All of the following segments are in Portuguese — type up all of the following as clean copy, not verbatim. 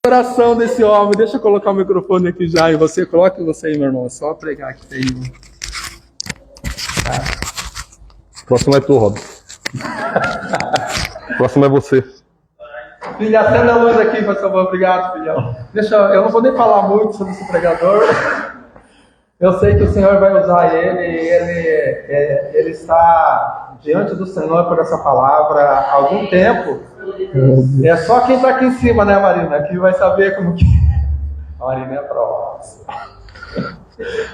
Oração desse homem. Deixa eu colocar o microfone aqui já. E você, coloque você aí, meu irmão. É só pregar aqui. Aí. Próximo é tu, Rob. Próximo é você. Filha, acenda a luz aqui, por favor. Obrigado, filhão. Eu não vou nem falar muito sobre esse pregador. Eu sei que o Senhor vai usar ele está diante do Senhor por essa palavra há algum tempo. É só quem está aqui em cima, né, Marina, que vai saber como que... A Marina é próxima.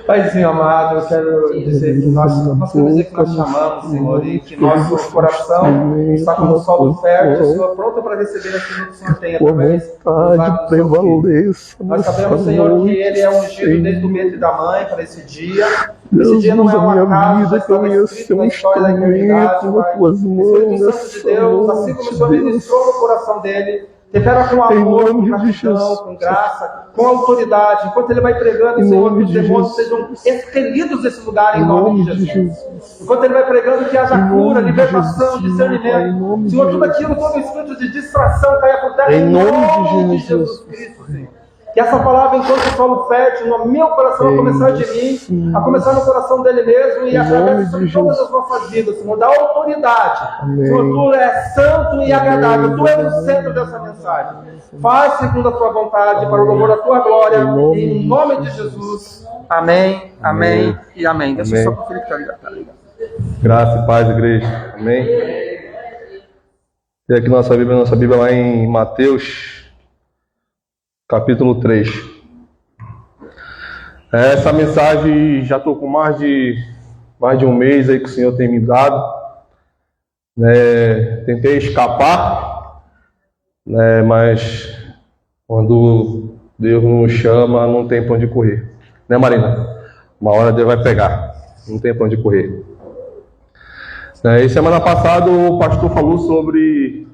Paizinho amado, eu quero dizer que nós queremos dizer que nós chamamos, Senhor, e que nosso coração está como o solo fértil, Senhor, pronto para receber aquilo que o Senhor tem através do Nós sabemos, Senhor, que Ele é ungido desde o ventre da mãe para esse dia. Esse dia não é um acaso, já estava escrito na história da eternidade, Pai. Espírito Santo de Deus, assim como o Senhor ministrou no coração dele, tempera com amor, com gratidão, com graça, com autoridade. Enquanto ele vai pregando, Senhor, que os demônios sejam expelidos desse lugar em nome de Jesus. Enquanto ele vai pregando, que haja cura, libertação, discernimento. Senhor, tudo aquilo, todo espírito de distração caia por terra em nome de Jesus Cristo, Senhor. Que essa palavra, enquanto solo fértil, no meu coração, a começar de mim, a começar no coração dele mesmo e através de todas as nossas vidas, Senhor, da autoridade. Amém. Senhor, tu és santo e agradável, tu és o centro dessa mensagem. Faz segundo a tua vontade, para o louvor da tua glória, em nome de Jesus. Amém, amém e amém. Deixa eu só para o Felipe estar ligado. Graça e paz, igreja. Amém. E aqui nossa Bíblia lá em Mateus, capítulo 3. Essa mensagem já estou com mais de um mês aí que o Senhor tem me dado. Tentei escapar, mas quando Deus nos chama, não tem para onde correr. Né, Marina? Uma hora Deus vai pegar. Não tem para onde correr. E semana passada o pastor falou sobre...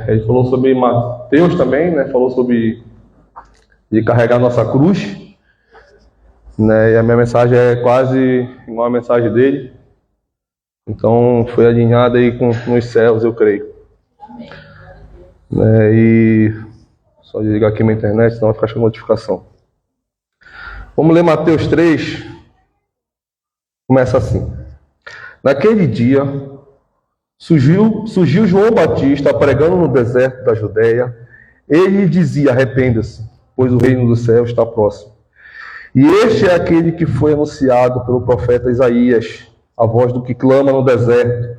ele falou sobre Mateus também, né? Falou sobre de carregar nossa cruz, né? E a minha mensagem é quase igual a mensagem dele. Então foi alinhada aí nos céus, eu creio. E só desligar aqui minha internet, senão vai ficar cheio de notificação. Vamos ler Mateus 3. Começa assim. Naquele dia surgiu João Batista pregando no deserto da Judéia. Ele dizia: arrependa-se, pois o reino do céu está próximo. E este é aquele que foi anunciado pelo profeta Isaías, a voz do que clama no deserto: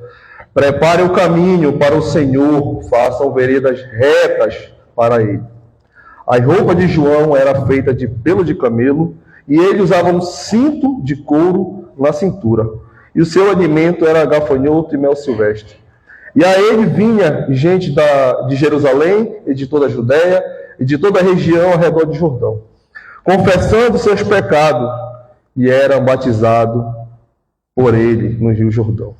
prepare o caminho para o Senhor, façam veredas retas para ele. A roupa de João era feita de pelo de camelo, e ele usava um cinto de couro na cintura. E o seu alimento era gafanhoto e mel silvestre. E a ele vinha gente de Jerusalém e de toda a Judéia e de toda a região ao redor de Jordão, confessando seus pecados, e eram batizados por ele no Rio Jordão.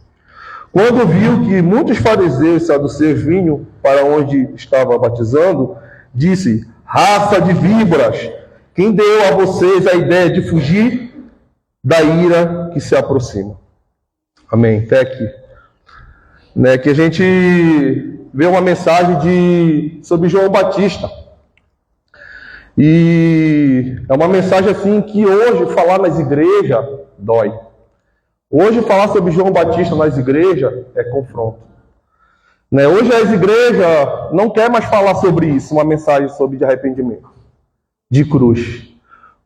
Quando viu que muitos fariseus e saduceus vinham para onde estava batizando, disse: raça de víboras, quem deu a vocês a ideia de fugir da ira que se aproxima? Amém. Até aqui. Que a gente vê uma mensagem sobre João Batista. E é uma mensagem assim que hoje falar nas igrejas dói. Hoje falar sobre João Batista nas igrejas é confronto. Hoje as igrejas não querem mais falar sobre isso, uma mensagem sobre de arrependimento, de cruz.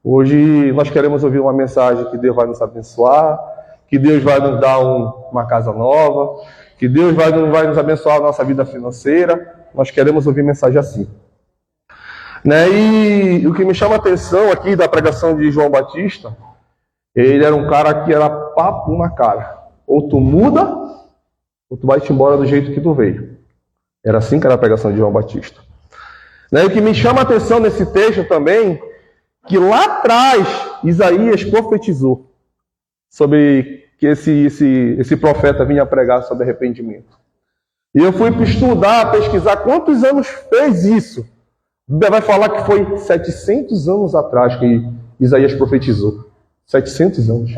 Hoje nós queremos ouvir uma mensagem que Deus vai nos abençoar, que Deus vai nos dar uma casa nova, que Deus vai nos abençoar a nossa vida financeira. Nós queremos ouvir mensagem assim. E o que me chama a atenção aqui da pregação de João Batista, ele era um cara que era papo na cara. Ou tu muda, ou tu vai te embora do jeito que tu veio. Era assim que era a pregação de João Batista. O que me chama a atenção nesse texto também, que lá atrás Isaías profetizou sobre que esse profeta vinha pregar sobre arrependimento. E eu fui estudar, pesquisar quantos anos fez isso. A Bíblia vai falar que foi 700 anos atrás que Isaías profetizou. 700 anos.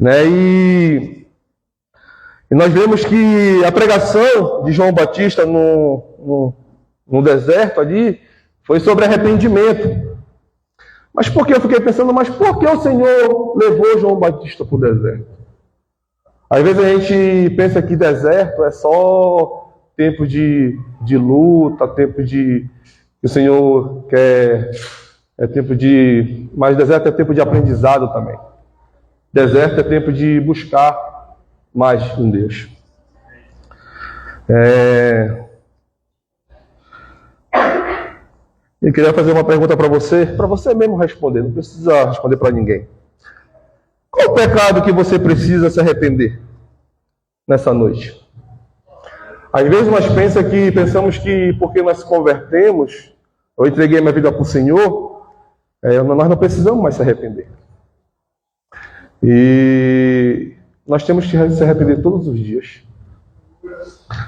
E nós vemos que a pregação de João Batista no no deserto ali, foi sobre arrependimento. Mas por que eu fiquei pensando, mas por que o Senhor levou João Batista para o deserto? Às vezes a gente pensa que deserto é só tempo de luta, tempo de que o Senhor quer, é tempo de... Mas deserto é tempo de aprendizado também. Deserto é tempo de buscar mais em Deus. Eu queria fazer uma pergunta para você mesmo responder, não precisa responder para ninguém. Qual o pecado que você precisa se arrepender nessa noite? Às vezes nós pensamos que porque nós se convertemos, eu entreguei minha vida para o Senhor, nós não precisamos mais se arrepender. E nós temos que se arrepender todos os dias.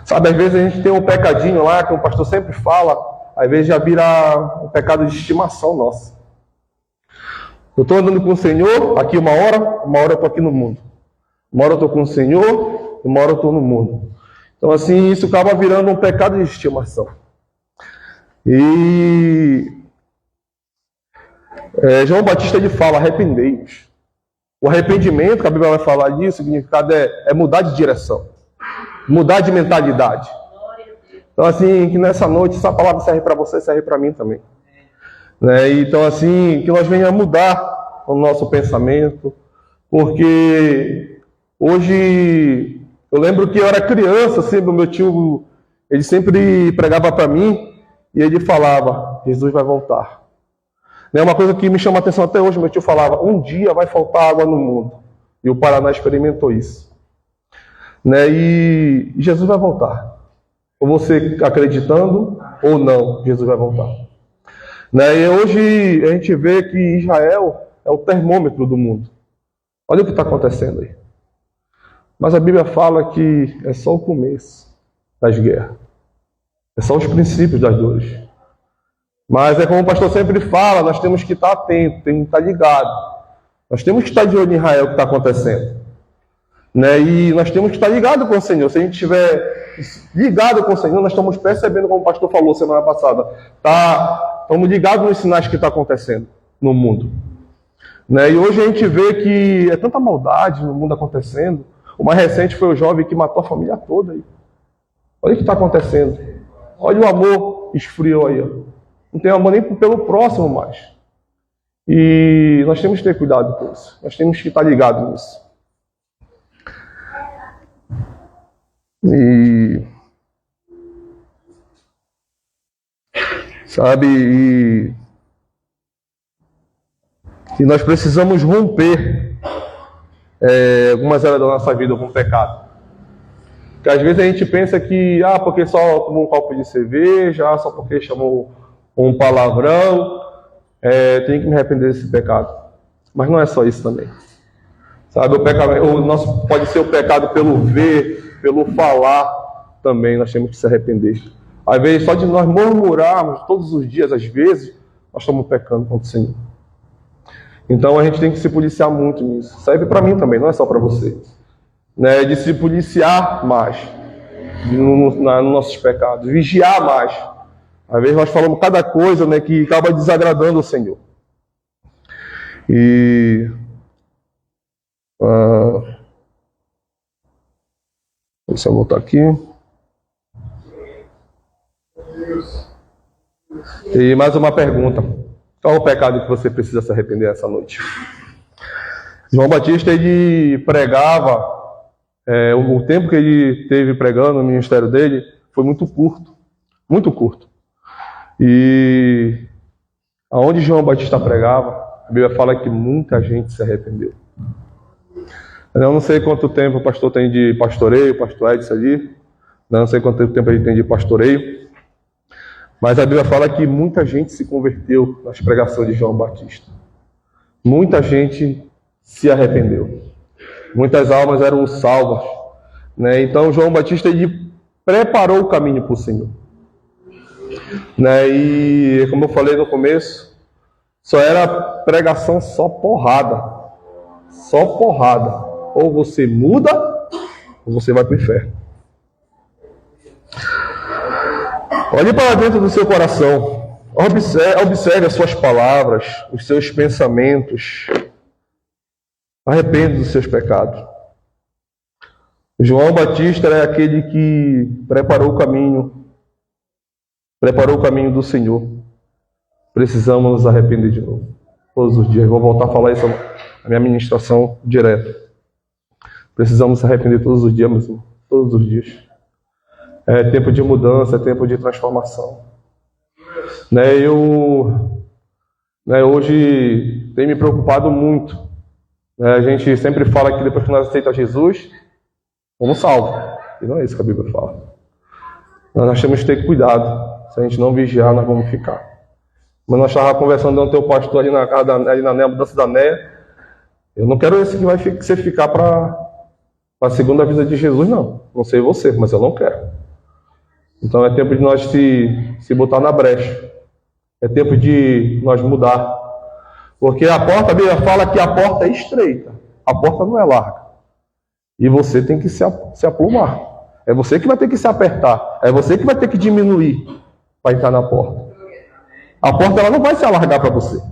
Sabe, às vezes a gente tem um pecadinho lá, que o pastor sempre fala, às vezes já vira um pecado de estimação nossa. Eu estou andando com o Senhor, aqui uma hora eu estou aqui no mundo. Uma hora eu estou com o Senhor, uma hora eu estou no mundo. Então assim, isso acaba virando um pecado de estimação. E João Batista ele fala, arrependei-vos. O arrependimento, que a Bíblia vai falar disso, o significado é mudar de direção. Mudar de mentalidade. Então assim, que nessa noite essa palavra serve para você, serve para mim também. Então assim, que nós venhamos mudar o nosso pensamento, porque hoje, eu lembro que eu era criança, sempre o meu tio, ele sempre pregava para mim, e ele falava, Jesus vai voltar. Uma coisa que me chama a atenção até hoje, meu tio falava, um dia vai faltar água no mundo. E o Paraná experimentou isso. E Jesus vai voltar. Ou você acreditando, ou não, Jesus vai voltar. E hoje a gente vê que Israel é o termômetro do mundo. Olha o que está acontecendo aí. Mas a Bíblia fala que é só o começo das guerras. É só os princípios das dores. Mas é como o pastor sempre fala, nós temos que estar atentos, temos que estar ligados. Nós temos que estar de olho em Israel o que está acontecendo. E nós temos que estar ligados com o Senhor. Se a gente estiver ligado com o Senhor, nós estamos percebendo, como o pastor falou semana passada, estamos ligados nos sinais que estão acontecendo no mundo. E hoje a gente vê que é tanta maldade no mundo acontecendo. O mais recente foi o jovem que matou a família toda. Aí. Olha o que está acontecendo. Olha o amor esfriou aí. Não tem amor nem pelo próximo mais. E nós temos que ter cuidado com isso. Nós temos que estar ligados nisso. E nós precisamos romper algumas áreas da nossa vida com o pecado. Porque às vezes a gente pensa que porque só tomou um copo de cerveja, só porque chamou um palavrão, tem que me arrepender desse pecado. Mas não é só isso também. O nosso pode ser o pecado pelo ver, pelo falar, também nós temos que se arrepender. Às vezes, só de nós murmurarmos todos os dias, às vezes, nós estamos pecando contra o Senhor. Então a gente tem que se policiar muito nisso. Serve para mim também, não é só para você. De se policiar mais nos nossos pecados, vigiar mais. Às vezes nós falamos cada coisa que acaba desagradando o Senhor. E deixa eu voltar aqui. E mais uma pergunta. Qual é o pecado que você precisa se arrepender essa noite? João Batista, ele pregava, o tempo que ele teve pregando no ministério dele foi muito curto. Muito curto. E aonde João Batista pregava, a Bíblia fala que muita gente se arrependeu. Eu não sei quanto tempo o pastor tem de pastoreio, o pastor Edson ali. Não sei quanto tempo ele tem de pastoreio. Mas a Bíblia fala que muita gente se converteu nas pregações de João Batista. Muita gente se arrependeu. Muitas almas eram salvas. Então João Batista ele preparou o caminho para o Senhor. E como eu falei no começo, só era pregação só porrada. Só porrada. Ou você muda, ou você vai para o inferno. Olhe para dentro do seu coração. Observe as suas palavras, os seus pensamentos. Arrependa dos seus pecados. João Batista é aquele que preparou o caminho do Senhor. Precisamos nos arrepender de novo, todos os dias. Vou voltar a falar isso na minha ministração direta. Precisamos nos arrepender todos os dias, meus irmãos, todos os dias. É tempo de mudança, é tempo de transformação. Hoje tem me preocupado muito. A gente sempre fala que depois que nós aceitamos Jesus, somos salvos. E não é isso que a Bíblia fala. Nós temos que ter cuidado. Se a gente não vigiar, nós vamos ficar. Mas nós estávamos conversando com o teu pastor ali na casa na mudança da Né. Eu não quero esse que vai você ficar para a segunda vida de Jesus, não. Não sei você, mas eu não quero. Então é tempo de nós se botar na brecha. É tempo de nós mudar. Porque a Bíblia fala que a porta é estreita. A porta não é larga. E você tem que se aplumar. É você que vai ter que se apertar. É você que vai ter que diminuir para entrar na porta. A porta ela não vai se alargar para você.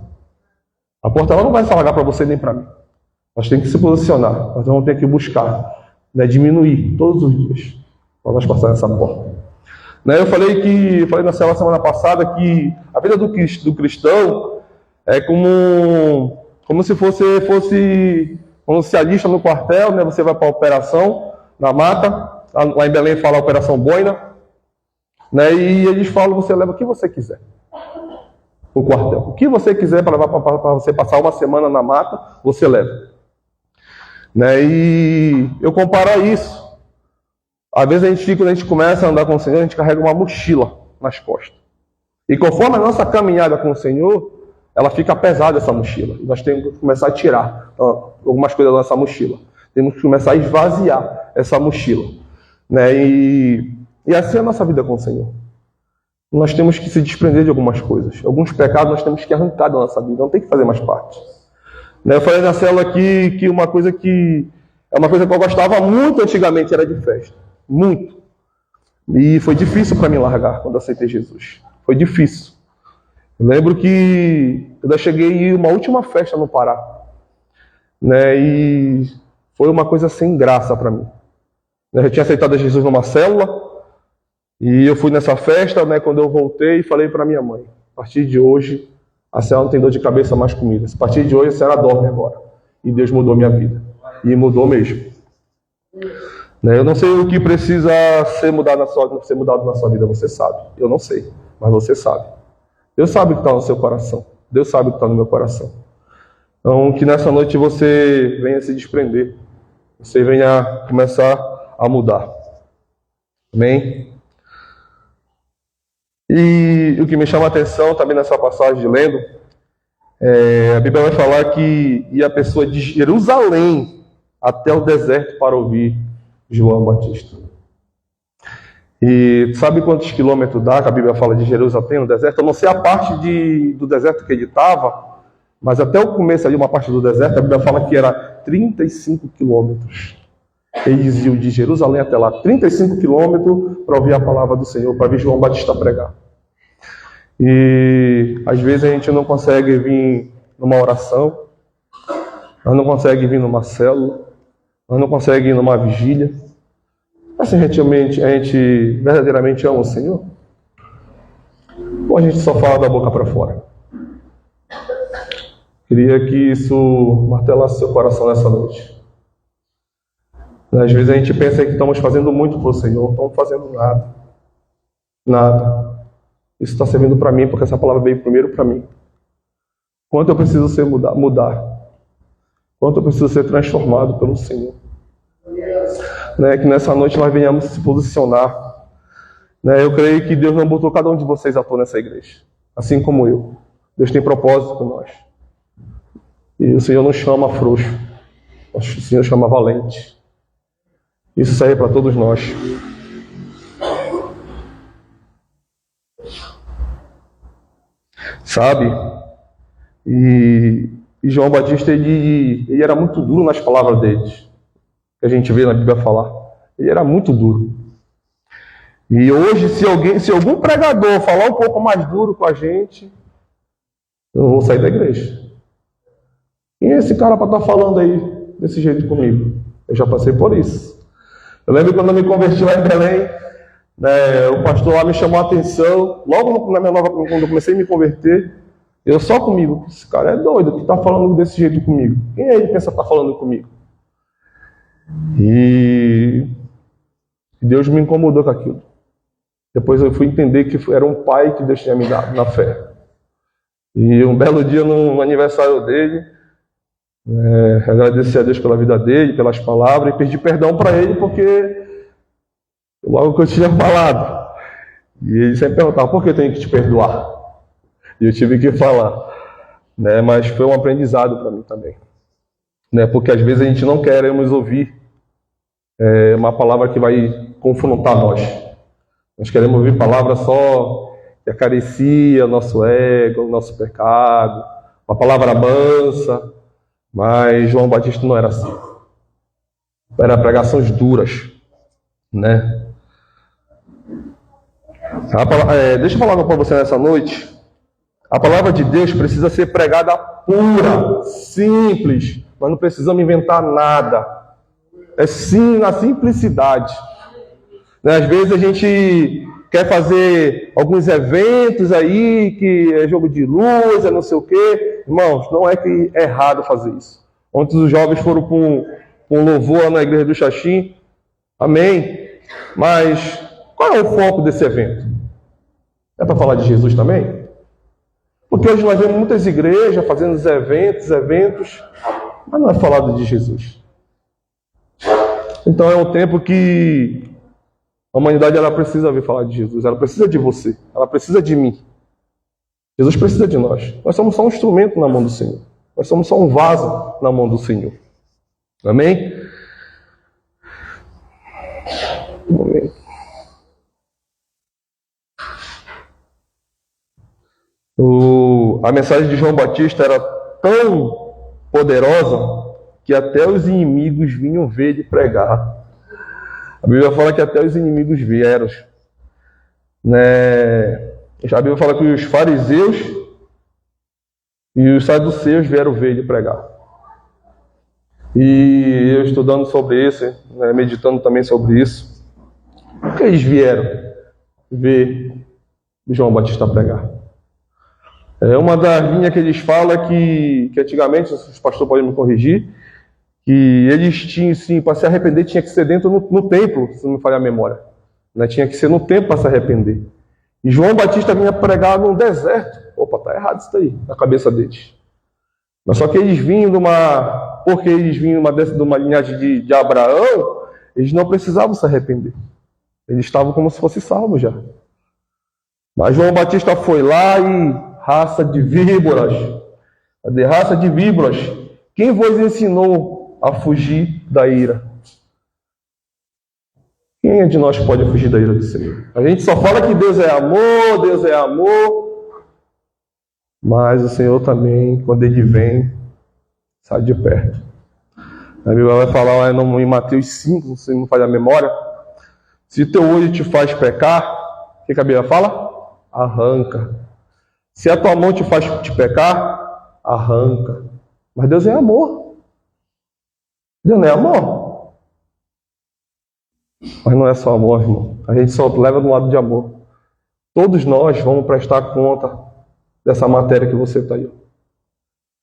A porta ela não vai se alargar para você nem para mim. Nós temos que se posicionar. Nós vamos ter que buscar, diminuir todos os dias para nós passar nessa porta. Eu falei na semana passada que a vida do cristão é como se fosse quando se alista no quartel, você vai para a operação na mata, lá em Belém fala a Operação Boina, e eles falam, você leva o que você quiser o quartel. O que você quiser para levar para você passar uma semana na mata, você leva. E eu comparo a isso. Às vezes quando a gente começa a andar com o Senhor, a gente carrega uma mochila nas costas. E conforme a nossa caminhada com o Senhor, ela fica pesada essa mochila. E nós temos que começar a tirar algumas coisas da nossa mochila. Temos que começar a esvaziar essa mochila. E assim é a nossa vida com o Senhor. Nós temos que se desprender de algumas coisas. Alguns pecados nós temos que arrancar da nossa vida. Não tem que fazer mais parte. Eu falei na célula aqui que uma coisa que eu gostava muito antigamente era de festa. Muito. E foi difícil para mim largar quando aceitei Jesus. Foi difícil. Eu lembro que eu cheguei a ir uma última festa no Pará. E foi uma coisa sem graça para mim. Eu tinha aceitado Jesus numa célula. E eu fui nessa festa, quando eu voltei e falei para minha mãe, a partir de hoje, a senhora não tem dor de cabeça mais comigo. A partir de hoje, a senhora dorme agora. E Deus mudou minha vida. E mudou mesmo. Eu não sei o que precisa ser mudado na sua vida, você sabe. Eu não sei, mas você sabe. Deus sabe o que está no seu coração. Deus sabe o que está no meu coração. Então, que nessa noite você venha se desprender. Você venha começar a mudar. Amém? E o que me chama a atenção também nessa passagem lendo, a Bíblia vai falar que ia a pessoa de Jerusalém até o deserto para ouvir João Batista. E sabe quantos quilômetros dá que a Bíblia fala de Jerusalém no deserto? Eu não sei a parte do deserto que ele estava, mas até o começo ali, uma parte do deserto, a Bíblia fala que era 35 quilômetros. Eles iam de Jerusalém até lá, 35 quilômetros para ouvir a palavra do Senhor, para ver João Batista pregar. E às vezes a gente não consegue vir numa oração, nós não consegue vir numa célula, nós não consegue ir numa vigília. Assim, a gente verdadeiramente ama o Senhor? Ou a gente só fala da boca para fora? Queria que isso martelasse seu coração nessa noite. Às vezes a gente pensa que estamos fazendo muito para o Senhor, não estamos fazendo nada. Nada. Isso está servindo para mim, porque essa palavra veio primeiro para mim. Quanto eu preciso mudar? Quanto eu preciso ser transformado pelo Senhor? Que nessa noite nós venhamos se posicionar. Eu creio que Deus não botou cada um de vocês à toa nessa igreja. Assim como eu. Deus tem propósito com nós. E o Senhor não chama frouxo. O Senhor chama valente. Isso serve para todos nós. Sabe? E João Batista, ele era muito duro nas palavras dele. Que a gente vê na Bíblia falar. Ele era muito duro. E hoje, se algum pregador falar um pouco mais duro com a gente, eu não vou sair da igreja. Quem é esse cara para estar falando aí desse jeito comigo? Eu já passei por isso. Eu lembro quando eu me converti lá em Belém, né, o pastor lá me chamou a atenção, logo na minha nova, quando eu comecei a me converter, eu só comigo, esse cara é doido, que está falando desse jeito comigo. Quem é ele que pensa que está falando comigo? E Deus me incomodou com aquilo. Depois eu fui entender que era um pai que Deus tinha me dado na fé. E um belo dia, no aniversário dele, agradeci a Deus pela vida dele, pelas palavras, e pedi perdão para ele, porque logo que eu tinha falado. E ele sempre perguntava, por que eu tenho que te perdoar? E eu tive que falar. Né? Mas foi um aprendizado para mim também. Né? Porque às vezes a gente não queremos ouvir uma palavra que vai confrontar nós. Nós queremos ouvir palavra só que acaricia nosso ego, nosso pecado, uma palavra mansa, mas João Batista não era assim. Era pregações duras, né? Deixa eu falar algo para você nessa noite. A palavra de Deus precisa ser pregada pura, simples, mas não precisamos inventar nada. É sim na simplicidade. Às vezes a gente quer fazer alguns eventos aí, que é jogo de luz, é não sei o quê. Irmãos, não é que é errado fazer isso. Ontem os jovens foram para um louvor na igreja do Xaxim. Amém. Mas qual é o foco desse evento? É para falar de Jesus também? Porque hoje nós vemos muitas igrejas fazendo eventos, mas não é falado de Jesus. Então é um tempo que a humanidade ela precisa ouvir falar de Jesus, ela precisa de você, ela precisa de mim. Jesus precisa de nós. Nós somos só um instrumento na mão do Senhor. Nós somos só um vaso na mão do Senhor. Amém? Amém. A mensagem de João Batista era tão poderosa que até os inimigos vinham ver ele pregar. A Bíblia fala que até os inimigos vieram. Né? A Bíblia fala que os fariseus e os saduceus vieram ver ele pregar. E eu estudando sobre isso, né, meditando também sobre isso, por que eles vieram ver João Batista pregar? Uma das linhas que eles falam é que antigamente, os pastores podem me corrigir, que eles tinham, sim, para se arrepender, tinha que ser dentro no templo, se não me falhar a memória. Né? Tinha que ser no templo para se arrepender. E João Batista vinha pregar no deserto. Opa, tá errado isso daí, na cabeça deles. Mas só que eles vinham porque eles vinham de uma linhagem de Abraão, eles não precisavam se arrepender. Eles estavam como se fossem salvos já. Mas João Batista foi lá e raça de víboras. Cadê raça de víboras? Quem vos ensinou a fugir da ira? Quem de nós pode fugir da ira do Senhor? A gente só fala que Deus é amor, mas o Senhor também, quando Ele vem, sai de perto. A Bíblia vai falar em Mateus 5, se não falha a memória, se teu olho te faz pecar, o que a Bíblia fala? Arranca. Se a tua mão te faz te pecar, arranca. Mas Deus é amor. Deus não é amor. Mas não é só amor, irmão. A gente só leva do lado de amor. Todos nós vamos prestar conta dessa matéria que você está aí.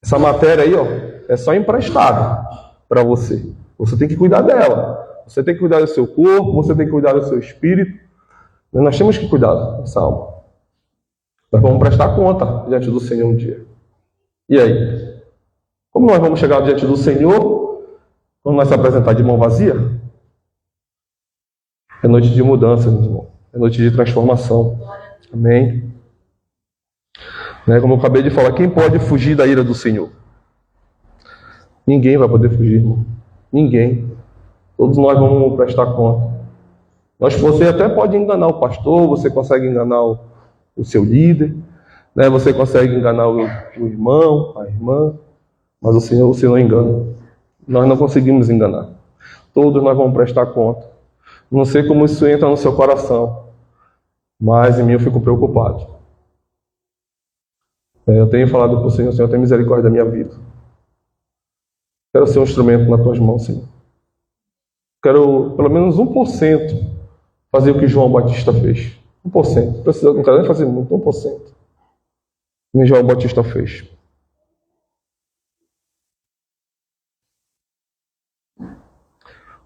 Essa matéria aí, é só emprestada para você. Você tem que cuidar dela. Você tem que cuidar do seu corpo, você tem que cuidar do seu espírito. Nós temos que cuidar dessa alma. Nós vamos prestar conta diante do Senhor um dia. E aí? Como nós vamos chegar diante do Senhor quando nós se apresentar de mão vazia? É noite de mudança, meu irmão. É noite de transformação. Amém? Como eu acabei de falar, quem pode fugir da ira do Senhor? Ninguém vai poder fugir, irmão. Ninguém. Todos nós vamos prestar conta. Você até pode enganar o pastor, você consegue enganar o seu líder, né? Você consegue enganar o irmão, a irmã, mas o Senhor não engana. Nós não conseguimos enganar. Todos nós vamos prestar conta. Não sei como isso entra no seu coração, mas em mim eu fico preocupado. Eu tenho falado para o Senhor, Senhor, tem misericórdia da minha vida. Quero ser um instrumento nas tuas mãos, Senhor. Quero, pelo menos 1%, fazer o que João Batista fez. 1%. Não quero nem fazer muito, 1%. Que João Batista fez.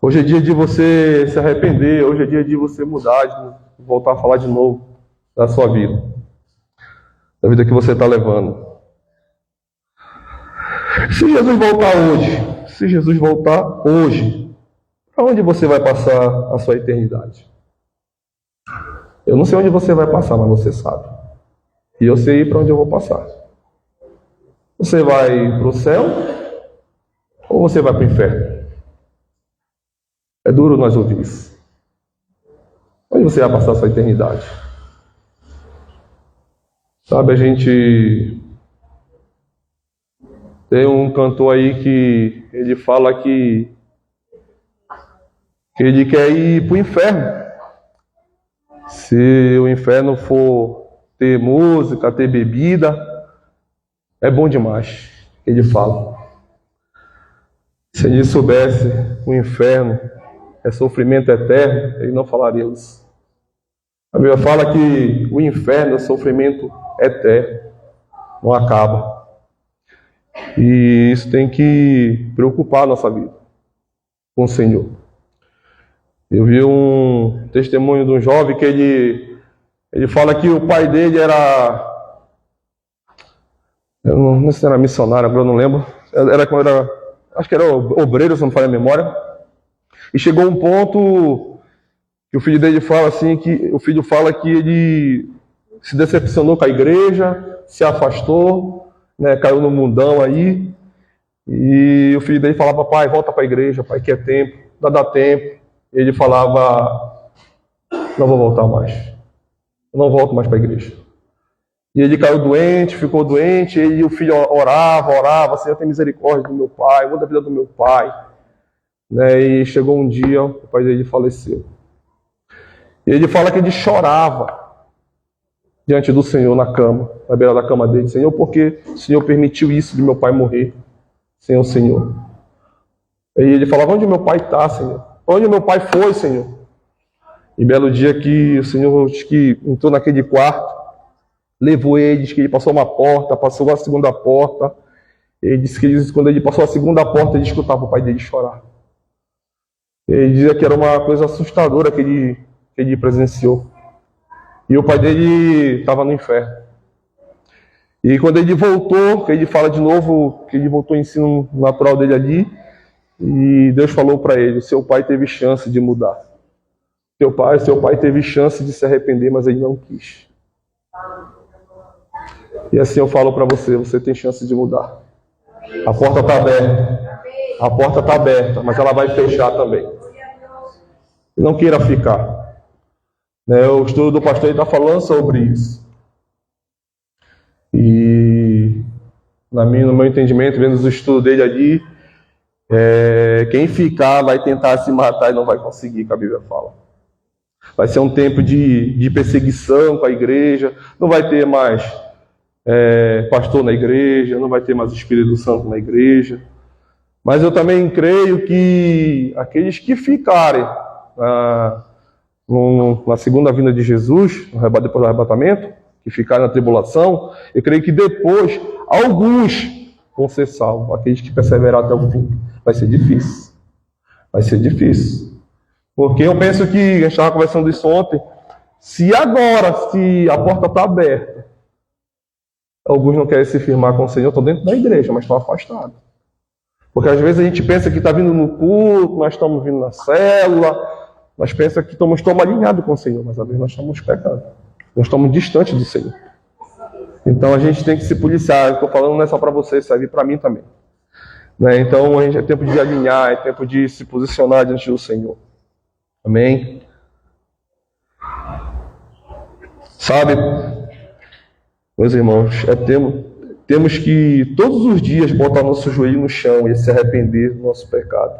Hoje é dia de você se arrepender, hoje é dia de você mudar, de voltar a falar de novo da sua vida. Da vida que você está levando. Se Jesus voltar hoje, para onde você vai passar a sua eternidade? Eu não sei onde você vai passar, mas você sabe. E eu sei para onde eu vou passar. Você vai para o céu ou você vai para o inferno? É duro nós ouvir isso. Onde você vai passar a sua eternidade? Sabe, a gente tem um cantor aí que ele fala que ele quer ir para o inferno. Se o inferno for ter música, ter bebida, é bom demais, ele fala. Se ele soubesse o inferno é sofrimento eterno, ele não falaria isso. A Bíblia fala que o inferno é sofrimento eterno, não acaba. E isso tem que preocupar a nossa vida com o Senhor. Eu vi um testemunho de um jovem que ele fala que o pai dele era... Eu não sei se era missionário, agora eu não lembro. Acho que era obreiro, se não me falha a memória. E chegou um ponto que o filho dele fala assim, que o filho fala que ele se decepcionou com a igreja, se afastou, né, caiu no mundão aí. E o filho dele falava: pai, volta para a igreja, pai, que é tempo, dá tempo. Ele falava: não vou voltar mais. Eu não volto mais para a igreja. E ele caiu doente, ficou doente, e o filho orava, Senhor, tem misericórdia do meu pai, muda a vida do meu pai. Né? E chegou um dia, o pai dele faleceu. E ele fala que ele chorava diante do Senhor na cama, na beira da cama dele. Senhor, por que o Senhor permitiu isso de meu pai morrer? Senhor. E ele falava: onde meu pai está, Senhor? Onde meu pai foi, Senhor? E belo dia que o Senhor que entrou naquele quarto, levou ele, diz que ele passou uma porta, passou a segunda porta. Ele disse que quando ele passou a segunda porta, ele escutava o pai dele chorar. Ele dizia que era uma coisa assustadora que ele presenciou. E o pai dele estava no inferno. E quando ele voltou, que ele fala de novo, que ele voltou ao ensino natural dele ali, e Deus falou para ele: seu pai teve chance de mudar. Seu pai teve chance de se arrepender, mas ele não quis. E assim eu falo para você: você tem chance de mudar. A porta está aberta. A porta está aberta, mas ela vai fechar também. Não queira ficar. O estudo do pastor está falando sobre isso. E no meu entendimento, vendo os estudos dele ali, quem ficar vai tentar se matar e não vai conseguir, que a Bíblia fala. Vai ser um tempo de perseguição com a igreja, não vai ter mais pastor na igreja, não vai ter mais Espírito Santo na igreja. Mas eu também creio que aqueles que ficarem na segunda vinda de Jesus, depois do arrebatamento, que ficarem na tribulação, eu creio que depois alguns vão ser salvos, aqueles que perseveraram até o fim. Vai ser difícil. Vai ser difícil. Porque eu penso que, a gente estava conversando isso ontem, se a porta está aberta, alguns não querem se firmar com o Senhor, estão dentro da igreja, mas estão afastados. Porque às vezes a gente pensa que está vindo no culto, nós estamos vindo na célula, nós pensamos que estamos alinhados com o Senhor, mas às vezes nós estamos pecando. Nós estamos distantes do Senhor. Então a gente tem que se policiar. Estou falando não é só para você, serve para mim também. Então a gente é tempo de alinhar, é tempo de se posicionar diante do Senhor. Amém? Sabe, meus irmãos, temos que todos os dias botar nosso joelho no chão e se arrepender do nosso pecado.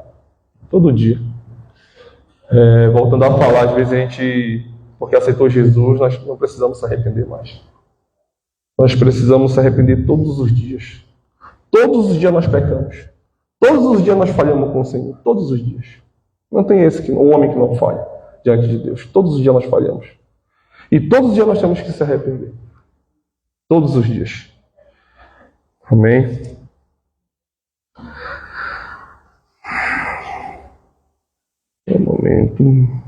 Todo dia. Voltando a falar, às vezes a gente porque aceitou Jesus, nós não precisamos se arrepender mais. Nós precisamos se arrepender todos os dias. Todos os dias nós pecamos. Todos os dias nós falhamos com o Senhor. Todos os dias. Não tem um homem que não falha diante de Deus. Todos os dias nós falhamos. E todos os dias nós temos que se arrepender. Todos os dias. Amém? Um momento.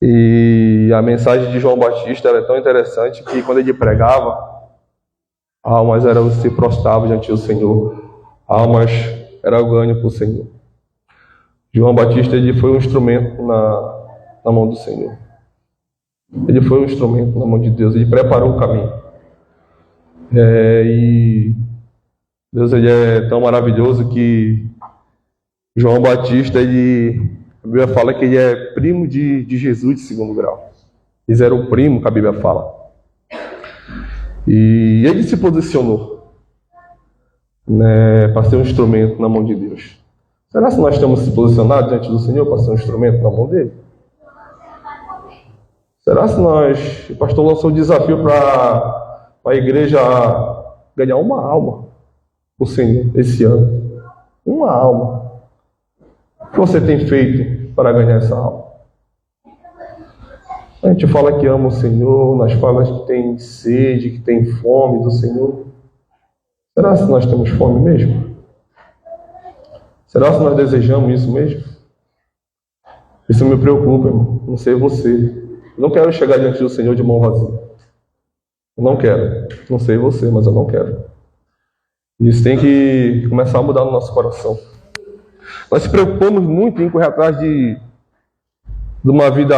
E a mensagem de João Batista é tão interessante que quando ele pregava, almas se prostravam diante do Senhor. Almas eram ganho para o Senhor. João Batista ele foi um instrumento na mão do Senhor. Ele foi um instrumento na mão de Deus. Ele preparou o caminho. E Deus ele é tão maravilhoso que João Batista, a Bíblia fala que ele é primo de Jesus de segundo grau. Eles eram o primo que a Bíblia fala. E ele se posicionou, né, para ser um instrumento na mão de Deus. Será que nós estamos se posicionados diante do Senhor para ser um instrumento na mão dele? Será que o pastor lançou um desafio para a igreja ganhar uma alma o Senhor esse ano? Uma alma. O que você tem feito para ganhar essa alma? A gente fala que ama o Senhor, nós falamos que tem sede, que tem fome do Senhor. Será que nós temos fome mesmo? Será que nós desejamos isso mesmo? Isso me preocupa, irmão. Não sei você. Eu não quero chegar diante do Senhor de mão vazia. Eu não quero. Não sei você, mas eu não quero. Isso tem que começar a mudar no nosso coração. Nós se preocupamos muito em correr atrás de uma vida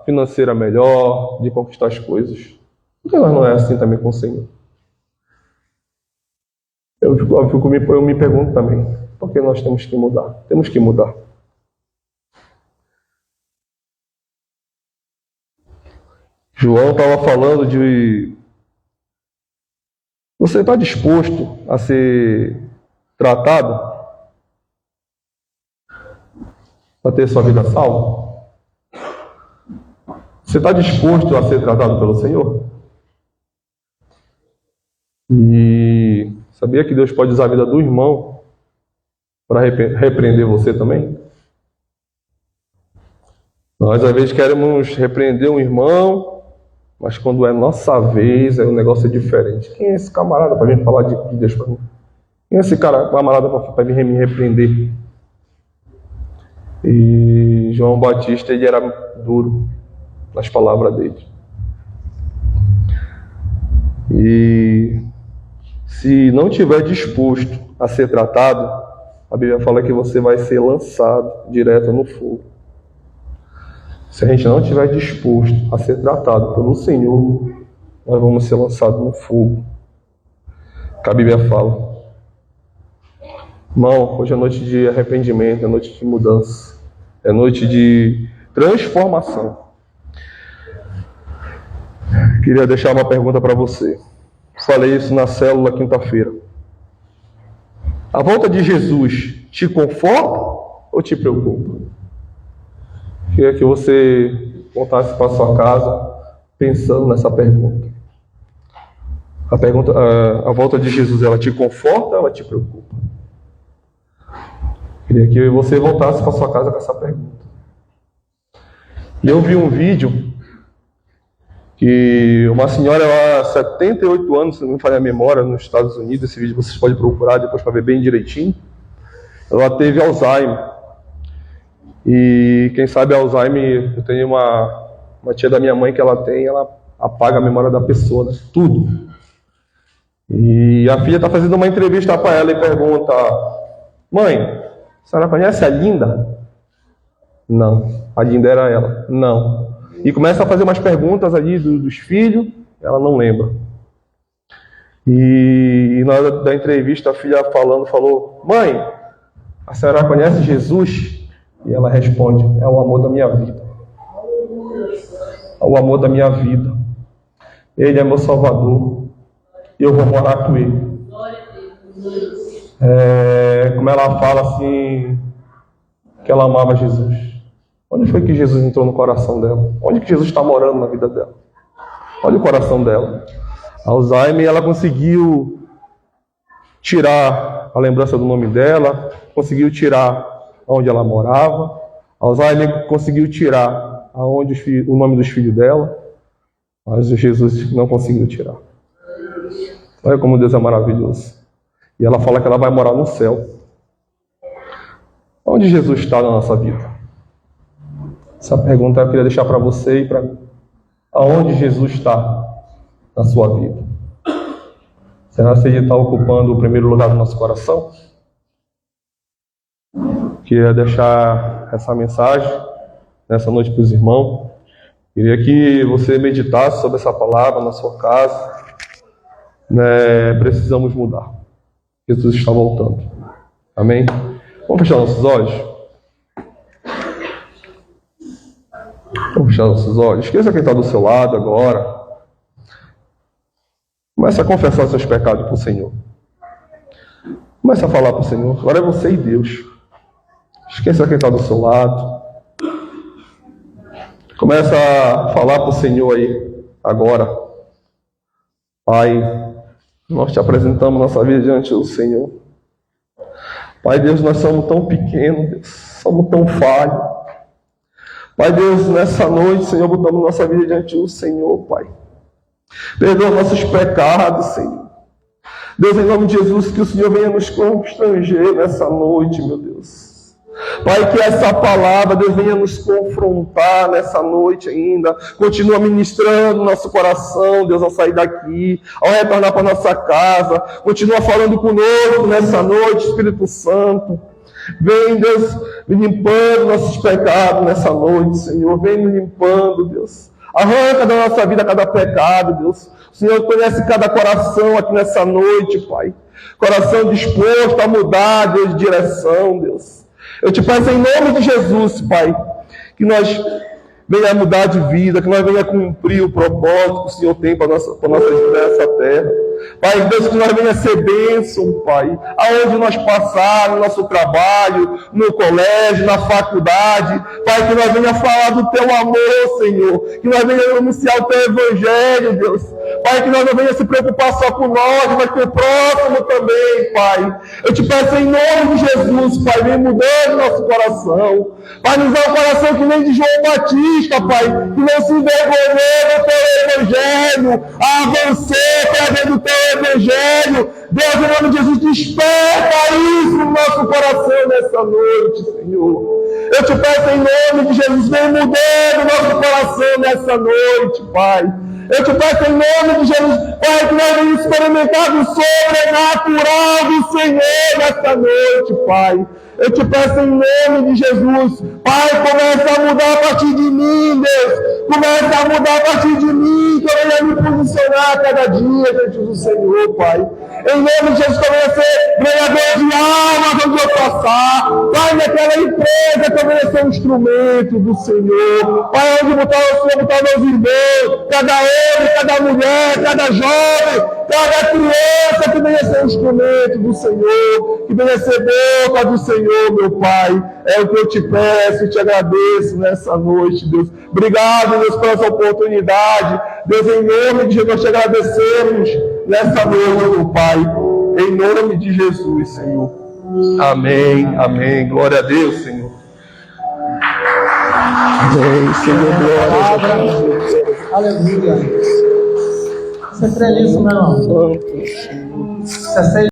financeira melhor, de conquistar as coisas. Por que nós não é assim também com o Senhor? Eu me pergunto também, por que nós temos que mudar? Temos que mudar. João estava falando de... Você está disposto a ser tratado? Para ter sua vida salva? Você está disposto a ser tratado pelo Senhor? E sabia que Deus pode usar a vida do irmão para repreender você também? Nós às vezes queremos repreender um irmão, mas quando é nossa vez, aí o negócio é diferente. Quem é esse camarada para vir falar de Deus para mim? Quem é esse camarada para vir me repreender? E João Batista, ele era duro nas palavras dele. E se não estiver disposto a ser tratado, a Bíblia fala que você vai ser lançado direto no fogo. Se a gente não estiver disposto a ser tratado pelo Senhor, nós vamos ser lançados no fogo. Que a Bíblia fala. Irmão, hoje é noite de arrependimento, é noite de mudança, é noite de transformação. Queria deixar uma pergunta para você. Falei isso na célula quinta-feira. A volta de Jesus te conforta ou te preocupa? Queria que você voltasse para sua casa pensando nessa pergunta. A volta de Jesus, ela te conforta ou ela te preocupa? Queria que você voltasse para sua casa com essa pergunta. E eu vi um vídeo que uma senhora, ela, 78 anos, se não me falha a memória, nos Estados Unidos, esse vídeo vocês podem procurar depois para ver bem direitinho. Ela teve Alzheimer. E quem sabe Alzheimer, eu tenho uma tia da minha mãe que ela apaga a memória da pessoa, né? Tudo. E a filha está fazendo uma entrevista para ela e pergunta: mãe, a senhora conhece a Linda? Não. A Linda era ela? Não. E começa a fazer umas perguntas ali dos filhos, ela não lembra. E na hora da entrevista a filha falou: mãe, a senhora conhece Jesus? E ela responde: é o amor da minha vida. É o amor da minha vida. Ele é meu Salvador. E eu vou morar com ele. Como ela fala assim, que ela amava Jesus. Onde foi que Jesus entrou no coração dela? Onde que Jesus está morando na vida dela? Olha o coração dela. Alzheimer, ela conseguiu tirar a lembrança do nome dela, conseguiu tirar onde ela morava. Alzheimer conseguiu tirar o nome dos filhos dela, mas Jesus não conseguiu tirar. Olha como Deus é maravilhoso. E ela fala que ela vai morar no céu. Onde Jesus está na nossa vida? Essa pergunta eu queria deixar para você e para mim. Aonde Jesus está na sua vida? Será que ele está ocupando o primeiro lugar do nosso coração? Queria deixar essa mensagem nessa noite para os irmãos. Queria que você meditasse sobre essa palavra na sua casa. Precisamos mudar. Jesus está voltando. Amém? Vamos fechar nossos olhos? Vamos fechar nossos olhos. Esqueça quem está do seu lado agora. Comece a confessar os seus pecados para o Senhor. Comece a falar para o Senhor. Agora é você e Deus. Esqueça quem está do seu lado. Comece a falar para o Senhor aí, agora. Pai, nós te apresentamos nossa vida diante do Senhor. Pai Deus, nós somos tão pequenos, Deus. Somos tão falhos. Pai Deus, nessa noite, Senhor, botamos nossa vida diante do Senhor, Pai. Perdoa nossos pecados, Senhor. Deus, em nome de Jesus, que o Senhor venha nos constranger nessa noite, meu Deus. Pai, que essa palavra, Deus, venha nos confrontar nessa noite ainda. Continua ministrando nosso coração, Deus, ao sair daqui, ao retornar para nossa casa. Continua falando conosco nessa noite, Espírito Santo. Vem, Deus, limpando nossos pecados nessa noite, Senhor. Vem nos limpando, Deus. Arranca da nossa vida cada pecado, Deus. O Senhor conhece cada coração aqui nessa noite, Pai. Coração disposto a mudar, Deus, de direção, Deus. Eu te peço em nome de Jesus, Pai, que nós venha mudar de vida, que nós venha cumprir o propósito que o Senhor tem para nossa vida nessa terra. Pai, Deus, que nós venha ser bênção, Pai, aonde nós passar, no nosso trabalho, no colégio, na faculdade. Pai, que nós venha falar do Teu amor, Senhor, que nós venha anunciar o Teu Evangelho, Deus. Pai, que nós não venha se preocupar só com nós, mas com o próximo também, Pai. Eu te peço em nome de Jesus, Pai, vem mudando nosso coração. Pai, nos dá um coração que nem de João Batista, Pai, que não se envergonhou do Teu Evangelho, avançou trazendo o Teu Evangelho. Deus, em nome de Jesus, desperta isso no nosso coração nessa noite, Senhor. Eu te peço em nome de Jesus, vem mudando o nosso coração nessa noite, Pai. Eu te peço em nome de Jesus, Pai, que nós venhamos experimentar o sobrenatural do Senhor nesta noite, Pai. Eu te peço em nome de Jesus, Pai, começa a mudar a partir de mim, Deus. Começa a mudar a partir de mim, que eu venha me posicionar cada dia diante do Senhor, Pai. Em nome de Jesus, que eu venha ser ganhador de almas onde eu passar. Pai, naquela empresa que eu venha ser um instrumento do Senhor. Pai, onde botar o Senhor, botar meus irmãos, cada homem, cada mulher, cada jovem, cada criança que venha ser um instrumento do Senhor, que venha ser boca do Senhor, meu Pai. É o que eu te peço e te agradeço nessa noite, Deus. Obrigado, Deus, por essa oportunidade. Deus, em nome de Jesus, nós te agradecemos nessa noite, meu Pai. Em nome de Jesus, Senhor. Amém, amém. Glória a Deus, Senhor. Amém, Senhor. Glória a Deus. Aleluia. Você crê nisso, meu irmão? Santo, Senhor. Você